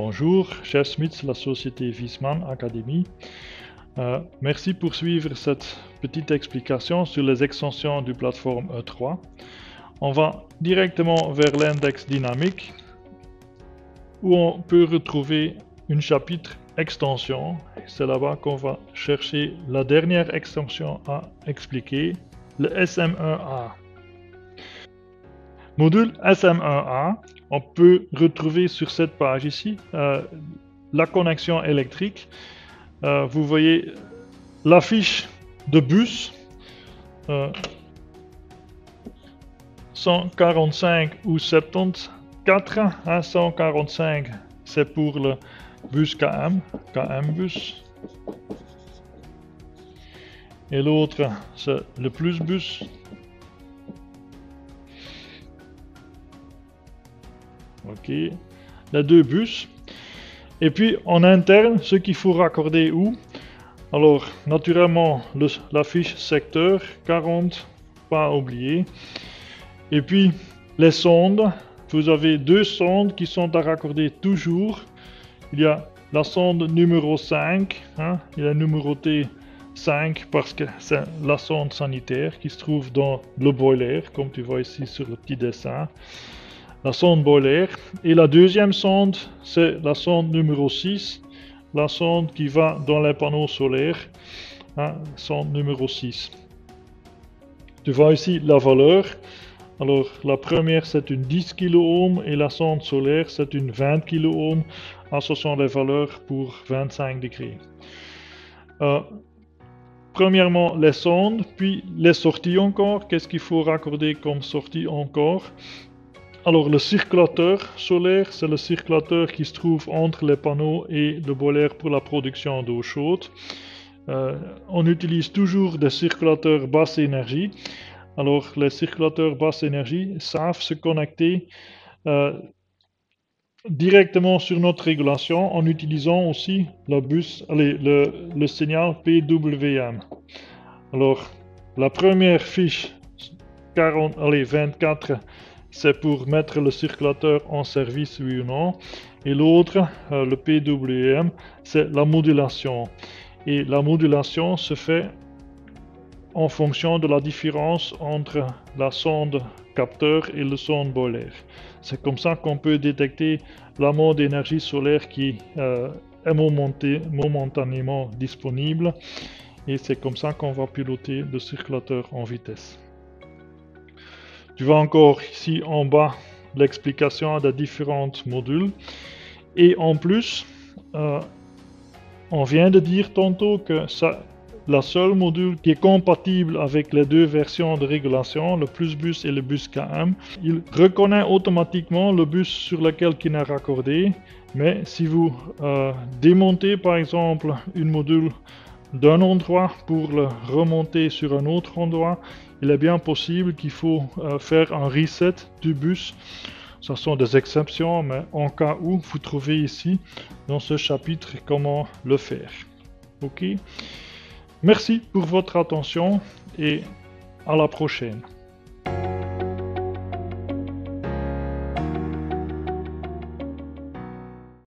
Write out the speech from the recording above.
bonjour, cher Smits, la société Viessmann Academy. Merci pour suivre cette petite explication sur les extensions du plateforme E3. On va directement vers l'index dynamique où on peut retrouver un chapitre extension. C'est là-bas qu'on va chercher la dernière extension à expliquer, le SM1A. Module SM1A, on peut retrouver sur cette page ici la connexion électrique. Vous voyez la fiche de bus 145 ou 74. 145 c'est pour le bus KM bus. Et l'autre c'est le plus bus. Ok, les deux bus. Et puis en interne, ce qu'il faut raccorder où? Alors naturellement la fiche secteur 40, pas oublier. Et puis les sondes, vous avez deux sondes qui sont à raccorder toujours. Il y a la sonde numéro 5, il est numéroté 5 parce que c'est la sonde sanitaire qui se trouve dans le boiler, comme tu vois ici sur le petit dessin. La sonde boiler. Et la deuxième sonde, c'est la sonde numéro 6, la sonde qui va dans les panneaux solaires, sonde numéro 6. Tu vois ici la valeur. Alors la première c'est une 10 kOhm et la sonde solaire c'est une 20 kOhm. Ce sont les valeurs pour 25 degrés. Premièrement les sondes, puis les sorties encore. Qu'est-ce qu'il faut raccorder comme sortie encore? Alors le circulateur solaire, c'est le circulateur qui se trouve entre les panneaux et le boiler pour la production d'eau chaude. On utilise toujours des circulateurs basse énergie. Alors les circulateurs basse énergie savent se connecter directement sur notre régulation en utilisant aussi le signal PWM. Alors la première fiche 24 c'est pour mettre le circulateur en service, oui ou non. Et l'autre, le PWM, c'est la modulation. Et la modulation se fait en fonction de la différence entre la sonde capteur et le sonde boiler. C'est comme ça qu'on peut détecter l'amas d'énergie solaire qui est momentanément disponible. Et c'est comme ça qu'on va piloter le circulateur en vitesse. Tu vois encore ici en bas l'explication des différents modules. Et en plus, on vient de dire tantôt que la seule module qui est compatible avec les deux versions de régulation, le plus bus et le bus KM, il reconnaît automatiquement le bus sur lequel il est raccordé. Mais si vous démontez par exemple une module d'un endroit pour le remonter sur un autre endroit, il est bien possible qu'il faut faire un reset du bus. Ce sont des exceptions, mais en cas où, vous trouvez ici dans ce chapitre comment le faire. Ok. Merci pour votre attention et à la prochaine.